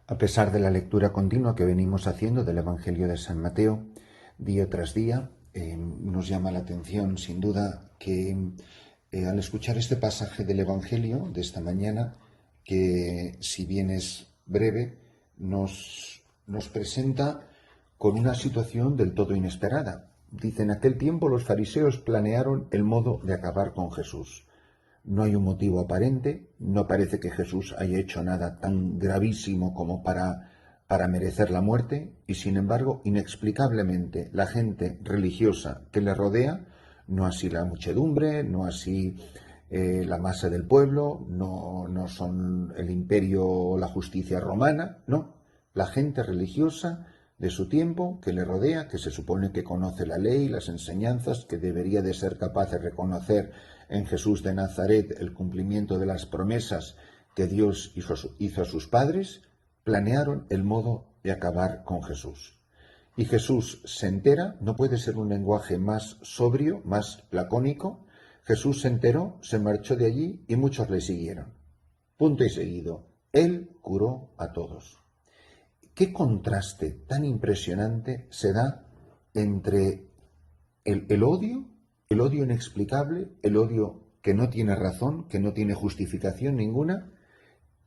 A pesar de la lectura continua que venimos haciendo del Evangelio de San Mateo, día tras día, nos llama la atención, sin duda, que al escuchar este pasaje del Evangelio de esta mañana, que si bien es breve, nos presenta con una situación del todo inesperada. Dice, en aquel tiempo los fariseos planearon el modo de acabar con Jesús. No hay un motivo aparente, no parece que Jesús haya hecho nada tan gravísimo como para merecer la muerte, y sin embargo, inexplicablemente, la gente religiosa que le rodea, no así la muchedumbre, no así la masa del pueblo, no son el imperio o la justicia romana, no, la gente religiosa de su tiempo que le rodea, que se supone que conoce la ley, las enseñanzas, que debería de ser capaz de reconocer en Jesús de Nazaret el cumplimiento de las promesas que Dios hizo a sus padres, planearon el modo de acabar con Jesús. Y Jesús se entera, no puede ser un lenguaje más sobrio, más lacónico. Jesús se enteró, se marchó de allí y muchos le siguieron. Punto y seguido. Él curó a todos. ¿Qué contraste tan impresionante se da entre el odio inexplicable, el odio que no tiene razón, que no tiene justificación ninguna,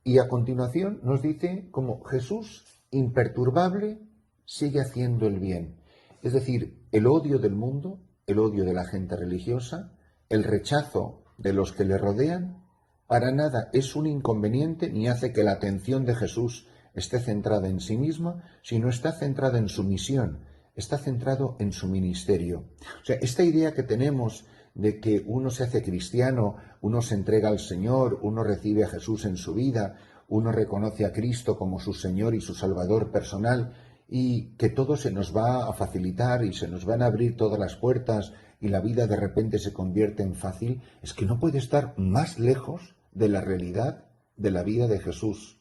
y a continuación nos dice como Jesús, imperturbable, sigue haciendo el bien? Es decir, el odio del mundo, el odio de la gente religiosa, el rechazo de los que le rodean, para nada es un inconveniente ni hace que la atención de Jesús esté centrada en sí misma, sino está centrada en su misión, está centrado en su ministerio. O sea, esta idea que tenemos de que uno se hace cristiano, uno se entrega al Señor, uno recibe a Jesús en su vida, uno reconoce a Cristo como su Señor y su Salvador personal, y que todo se nos va a facilitar y se nos van a abrir todas las puertas y la vida de repente se convierte en fácil, es que no puede estar más lejos de la realidad de la vida de Jesús.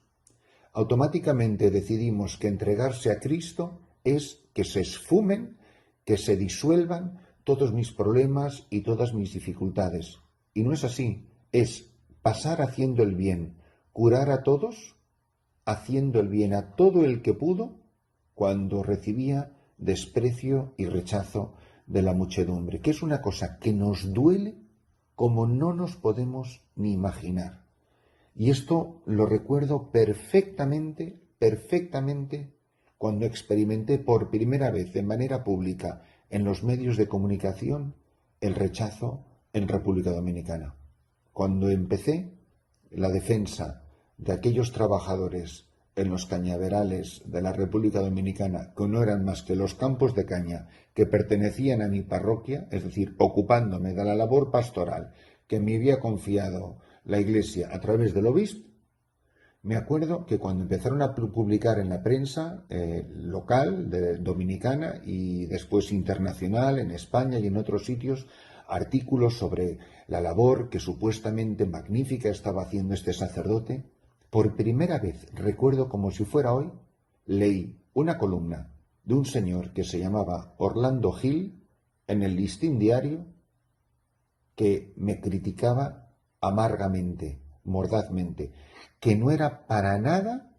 Automáticamente decidimos que entregarse a Cristo es que se esfumen, que se disuelvan todos mis problemas y todas mis dificultades. Y no es así, es pasar haciendo el bien, curar a todos, haciendo el bien a todo el que pudo, cuando recibía desprecio y rechazo de la muchedumbre, que es una cosa que nos duele como no nos podemos ni imaginar. Y esto lo recuerdo perfectamente, cuando experimenté por primera vez de manera pública en los medios de comunicación el rechazo en República Dominicana. Cuando empecé la defensa de aquellos trabajadores en los cañaverales de la República Dominicana, que no eran más que los campos de caña que pertenecían a mi parroquia, es decir, ocupándome de la labor pastoral que me había confiado la Iglesia a través del obispo, me acuerdo que cuando empezaron a publicar en la prensa local, dominicana y después internacional, en España y en otros sitios, artículos sobre la labor que supuestamente magnífica estaba haciendo este sacerdote, por primera vez, recuerdo como si fuera hoy, leí una columna de un señor que se llamaba Orlando Gil en el Listín Diario, que me criticaba amargamente, mordazmente, que no era para nada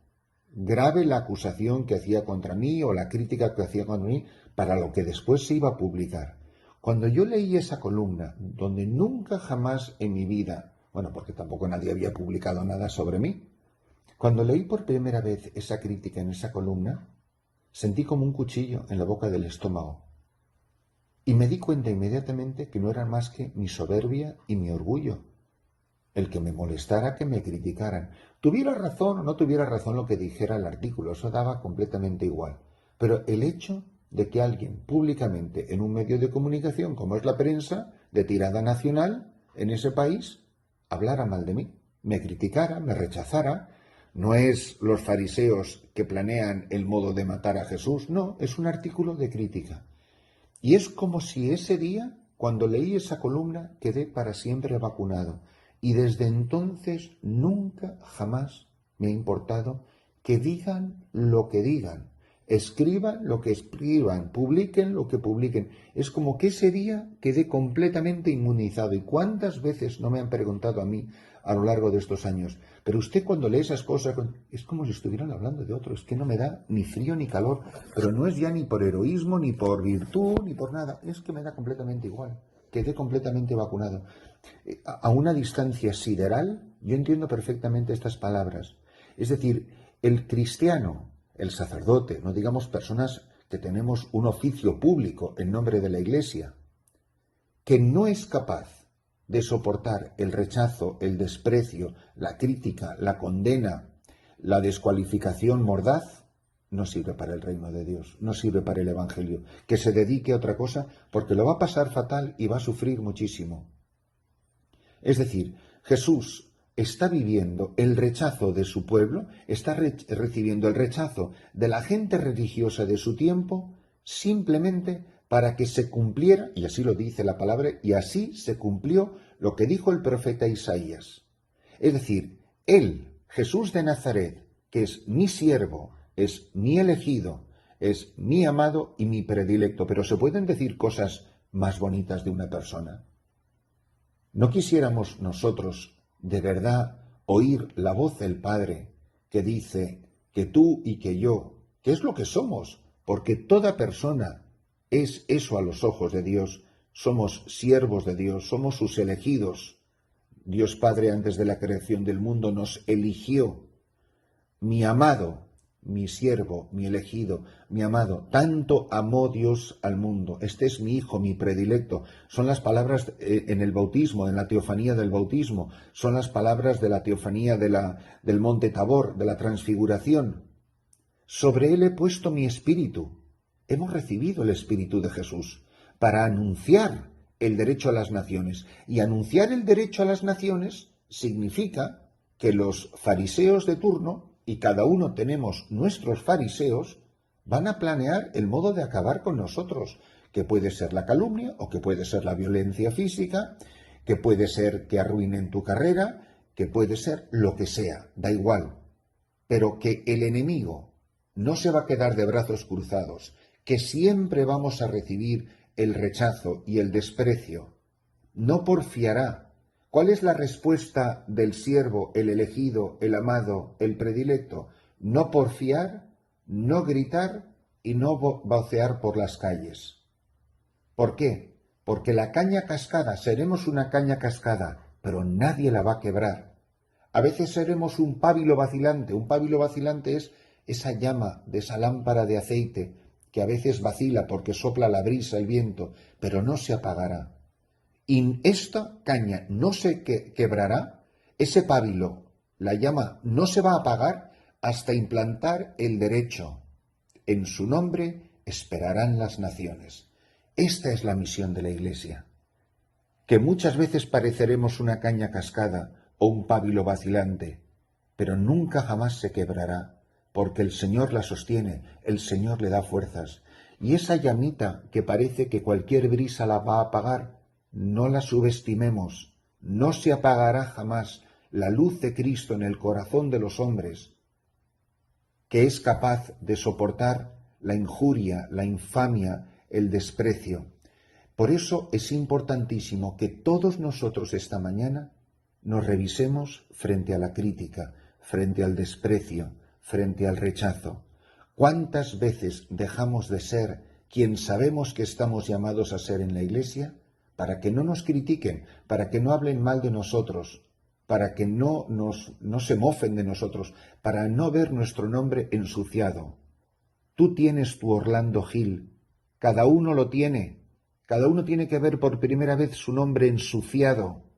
grave la acusación que hacía contra mí o la crítica que hacía contra mí para lo que después se iba a publicar. Cuando yo leí esa columna, donde nunca jamás en mi vida, bueno, porque tampoco nadie había publicado nada sobre mí, cuando leí por primera vez esa crítica en esa columna, sentí como un cuchillo en la boca del estómago. Y me di cuenta inmediatamente que no era más que mi soberbia y mi orgullo el que me molestara, que me criticaran. Tuviera razón o no tuviera razón lo que dijera el artículo, eso daba completamente igual. Pero el hecho de que alguien públicamente en un medio de comunicación como es la prensa, de tirada nacional en ese país, hablara mal de mí, me criticara, me rechazara, no es los fariseos que planean el modo de matar a Jesús, no, es un artículo de crítica. Y es como si ese día, cuando leí esa columna, quedé para siempre vacunado. Y desde entonces nunca jamás me ha importado que digan lo que digan, escriban lo que escriban, publiquen lo que publiquen. Es como que ese día quedé completamente inmunizado. ¿Y cuántas veces no me han preguntado a mí a lo largo de estos años. Pero usted cuando lee esas cosas, es como si estuvieran hablando de otro. Es que no me da ni frío ni calor. Pero no es ya ni por heroísmo, ni por virtud, ni por nada. Es que me da completamente igual. Quedé completamente vacunado. A una distancia sideral, yo entiendo perfectamente estas palabras. Es decir, el cristiano, el sacerdote, no digamos personas que tenemos un oficio público en nombre de la Iglesia, que no es capaz de soportar el rechazo, el desprecio, la crítica, la condena, la descualificación mordaz, no sirve para el reino de Dios, no sirve para el Evangelio. Que se dedique a otra cosa porque lo va a pasar fatal y va a sufrir muchísimo. Es decir, Jesús está viviendo el rechazo de su pueblo, está recibiendo el rechazo de la gente religiosa de su tiempo, simplemente para que se cumpliera, y así lo dice la palabra, y así se cumplió lo que dijo el profeta Isaías. Es decir, él, Jesús de Nazaret, que es mi siervo, es mi elegido, es mi amado y mi predilecto. Pero ¿se pueden decir cosas más bonitas de una persona? ¿No quisiéramos nosotros de verdad oír la voz del Padre que dice que tú y que yo, que es lo que somos? Porque toda persona es eso a los ojos de Dios. Somos siervos de Dios, somos sus elegidos. Dios Padre antes de la creación del mundo nos eligió. Mi amado, mi siervo, mi elegido, mi amado, tanto amó Dios al mundo. Este es mi hijo, mi predilecto. Son las palabras en el bautismo, en la teofanía del bautismo. Son las palabras de la teofanía del monte Tabor, de la transfiguración. Sobre él he puesto mi espíritu. Hemos recibido el espíritu de Jesús para anunciar el derecho a las naciones. Y anunciar el derecho a las naciones significa que los fariseos de turno, y cada uno tenemos nuestros fariseos, van a planear el modo de acabar con nosotros, que puede ser la calumnia o que puede ser la violencia física, que puede ser que arruinen tu carrera, que puede ser lo que sea, da igual. Pero que el enemigo no se va a quedar de brazos cruzados, que siempre vamos a recibir el rechazo y el desprecio. No porfiará. ¿Cuál es la respuesta del siervo, el elegido, el amado, el predilecto? No porfiar, no gritar y no vocear por las calles. ¿Por qué? Porque la caña cascada, seremos una caña cascada, pero nadie la va a quebrar. A veces seremos un pábilo vacilante. Un pábilo vacilante es esa llama de esa lámpara de aceite que a veces vacila porque sopla la brisa, el viento, pero no se apagará. Y esta caña no se quebrará, ese pábilo, la llama, no se va a apagar hasta implantar el derecho. En su nombre esperarán las naciones. Esta es la misión de la Iglesia. Que muchas veces pareceremos una caña cascada o un pábilo vacilante, pero nunca jamás se quebrará, porque el Señor la sostiene, el Señor le da fuerzas. Y esa llamita que parece que cualquier brisa la va a apagar, no la subestimemos, no se apagará jamás la luz de Cristo en el corazón de los hombres, que es capaz de soportar la injuria, la infamia, el desprecio. Por eso es importantísimo que todos nosotros esta mañana nos revisemos frente a la crítica, frente al desprecio, frente al rechazo. ¿Cuántas veces dejamos de ser quien sabemos que estamos llamados a ser en la Iglesia para que no nos critiquen, para que no hablen mal de nosotros, para que no se mofen de nosotros, para no ver nuestro nombre ensuciado? Tú tienes tu Orlando Gil, cada uno lo tiene. Cada uno tiene que ver por primera vez su nombre ensuciado,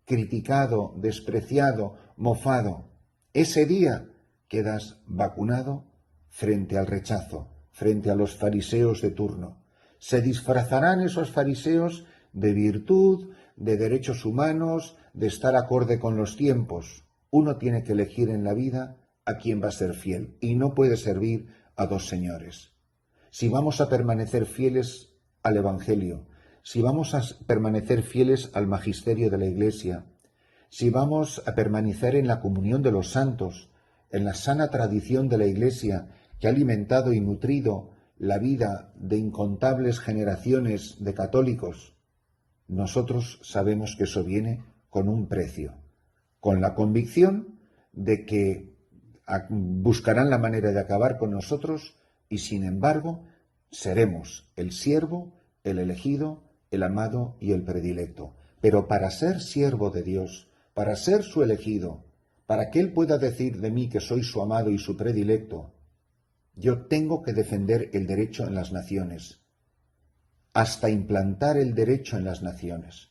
criticado, despreciado, mofado. Ese día quedas vacunado frente al rechazo, frente a los fariseos de turno. Se disfrazarán esos fariseos de virtud, de derechos humanos, de estar acorde con los tiempos. Uno tiene que elegir en la vida a quién va a ser fiel y no puede servir a dos señores. Si vamos a permanecer fieles al Evangelio, si vamos a permanecer fieles al magisterio de la Iglesia, si vamos a permanecer en la comunión de los santos, en la sana tradición de la Iglesia que ha alimentado y nutrido la vida de incontables generaciones de católicos, nosotros sabemos que eso viene con un precio, con la convicción de que buscarán la manera de acabar con nosotros y, sin embargo, seremos el siervo, el elegido, el amado y el predilecto. Pero para ser siervo de Dios, para ser su elegido, para que Él pueda decir de mí que soy su amado y su predilecto, yo tengo que defender el derecho en las naciones, hasta implantar el derecho en las naciones.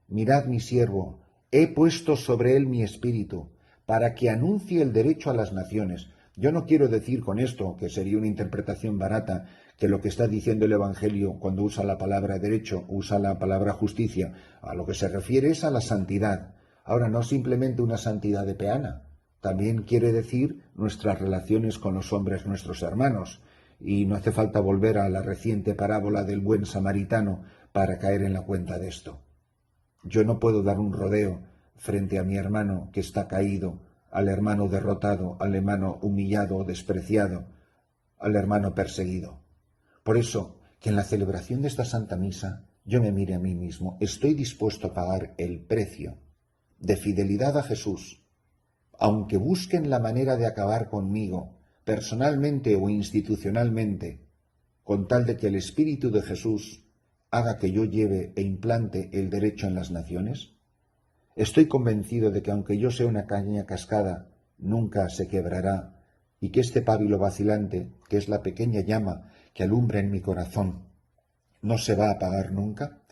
Mirad mi siervo, he puesto sobre él mi espíritu, para que anuncie el derecho a las naciones. Yo no quiero decir con esto, que sería una interpretación barata, que lo que está diciendo el Evangelio cuando usa la palabra derecho, usa la palabra justicia, a lo que se refiere es a la santidad. Ahora, no simplemente una santidad de peana, también quiere decir nuestras relaciones con los hombres, nuestros hermanos. Y no hace falta volver a la reciente parábola del buen samaritano para caer en la cuenta de esto. Yo no puedo dar un rodeo frente a mi hermano que está caído, al hermano derrotado, al hermano humillado o despreciado, al hermano perseguido. Por eso, que en la celebración de esta Santa Misa yo me mire a mí mismo, estoy dispuesto a pagar el precio de fidelidad a Jesús, aunque busquen la manera de acabar conmigo, personalmente o institucionalmente, con tal de que el Espíritu de Jesús haga que yo lleve e implante el derecho en las naciones? Estoy convencido de que aunque yo sea una caña cascada, nunca se quebrará, y que este pábilo vacilante, que es la pequeña llama que alumbra en mi corazón, no se va a apagar nunca.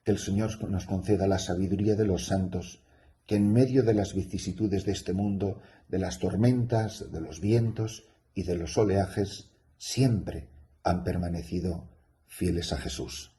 Que el Señor nos conceda la sabiduría de los santos, que en medio de las vicisitudes de este mundo, de las tormentas, de los vientos y de los oleajes, siempre han permanecido fieles a Jesús.